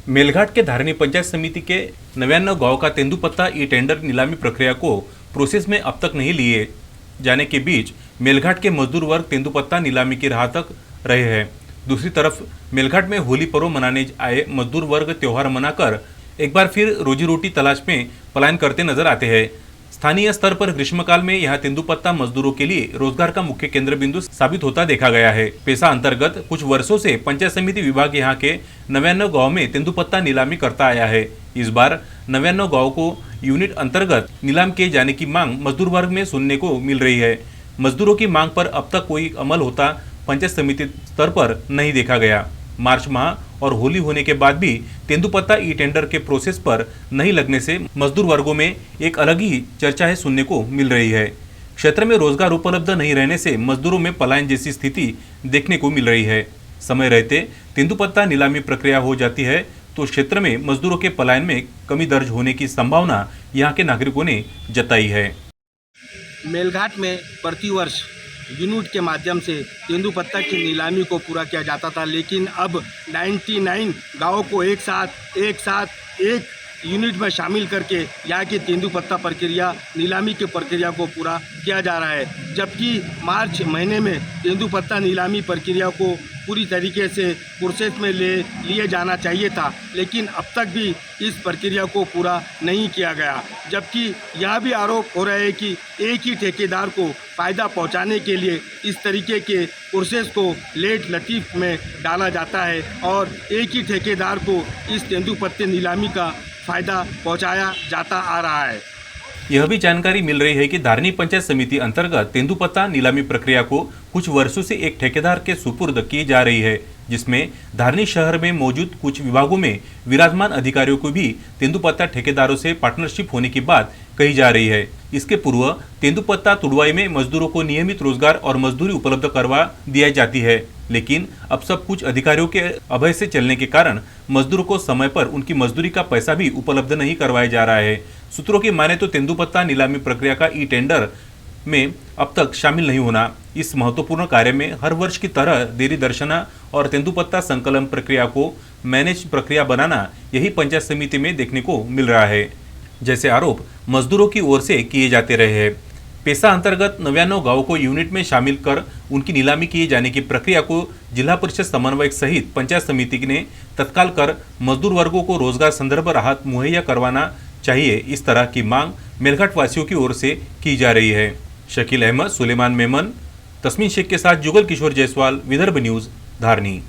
मेलघाट के धारनी पंचायत समिति के 99 गांव का तेंदुपत्ता ई टेंडर नीलामी प्रक्रिया को प्रोसेस में अब तक नहीं लिए जाने के बीच मेलघाट के मजदूर वर्ग तेंदुपत्ता नीलामी की राह तक रहे हैं। दूसरी तरफ मेलघाट में होली पर्व मनाने आए मजदूर वर्ग त्योहार मनाकर एक बार फिर रोजी रोटी तलाश में पलायन करते नजर आते हैं। स्थानीय स्तर पर ग्रीष्मकाल में यह तेंदुपत्ता मजदूरों के लिए रोजगार का मुख्य केंद्र बिंदु साबित होता देखा गया है। पेशा अंतर्गत कुछ वर्षों से पंचायत समिति विभाग यहां के 99 गांव में तेंदुपत्ता नीलामी करता आया है। इस बार 99 गांव को यूनिट अंतर्गत नीलाम किए जाने की मांग मजदूर वर्ग में सुनने को मिल रही है। मजदूरों की मांग पर अब तक कोई अमल होता पंचायत समिति स्तर पर नहीं देखा गया। मार्च माह और होली होने के बाद भी तेंदुपत्ता ई टेंडर के प्रोसेस पर नहीं लगने से मजदूर वर्गों में एक अलग ही चर्चा है सुनने को मिल रही है। क्षेत्र में रोजगार उपलब्ध नहीं रहने से मजदूरों में पलायन जैसी स्थिति देखने को मिल रही है। समय रहते तेंदुपत्ता नीलामी प्रक्रिया हो जाती है तो क्षेत्र में मजदूरों के पलायन में कमी दर्ज होने की संभावना यहाँ के नागरिकों ने जताई है। मेलघाट में प्रतिवर्ष यूनिट के माध्यम से तेंदुपत्ता की नीलामी को पूरा किया जाता था, लेकिन अब 99 गाँवों को एक साथ एक यूनिट में शामिल करके यहाँ की तेंदुपत्ता प्रक्रिया नीलामी की प्रक्रिया को पूरा किया जा रहा है। जबकि मार्च महीने में तेंदुपत्ता नीलामी प्रक्रिया को पूरी तरीके से प्रोसेस में लिए जाना चाहिए था, लेकिन अब तक भी इस प्रक्रिया को पूरा नहीं किया गया। जबकि यह भी आरोप हो रहा है कि एक ही ठेकेदार को फ़ायदा पहुंचाने के लिए इस तरीके के प्रोसेस को लेट लतीफ़ में डाला जाता है और एक ही ठेकेदार को इस तेंदुपत्ते नीलामी का फ़ायदा पहुंचाया जाता आ रहा है। यह भी जानकारी मिल रही है कि धारनी पंचायत समिति अंतर्गत तेंदुपत्ता नीलामी प्रक्रिया को कुछ वर्षों से एक ठेकेदार के सुपुर्द की जा रही है, जिसमें धारनी शहर में मौजूद कुछ विभागों में विराजमान अधिकारियों को भी तेंदुपत्ता ठेकेदारों से पार्टनरशिप होने की बात कही जा रही है। इसके पूर्व तेंदुपत्ता तुड़वाई में मजदूरों को नियमित रोजगार और मजदूरी उपलब्ध करवा दिया जाती है, लेकिन अब सब कुछ अधिकारियों के अभय से चलने के कारण मजदूरों को समय पर उनकी मजदूरी का पैसा भी उपलब्ध नहीं करवाया जा रहा है। सूत्रों की माने तो तेंदुपत्ता नीलामी प्रक्रिया का ई टेंडर में अब तक शामिल नहीं होना इस महत्वपूर्ण कार्य में हर वर्ष की तरह देरी दर्शना और तेंदुपत्ता संकलन प्रक्रिया को मैनेज प्रक्रिया बनाना यही पंचायत समिति में देखने को मिल रहा है, जैसे आरोप मजदूरों की ओर से किए जाते रहे हैं। पेशा अंतर्गत 99 गांवों को यूनिट में शामिल कर उनकी नीलामी किए जाने की प्रक्रिया को जिला परिषद समन्वयक सहित पंचायत समिति ने तत्काल कर मजदूर वर्गों को रोजगार संदर्भ राहत मुहैया करवाना चाहिए, इस तरह की मांग मेलघाट वासियों की ओर से की जा रही है। शकील अहमद, सुलेमान मेमन, तस्मीन शेख के साथ जुगल किशोर जायसवाल, विदर्भ न्यूज, धारनी।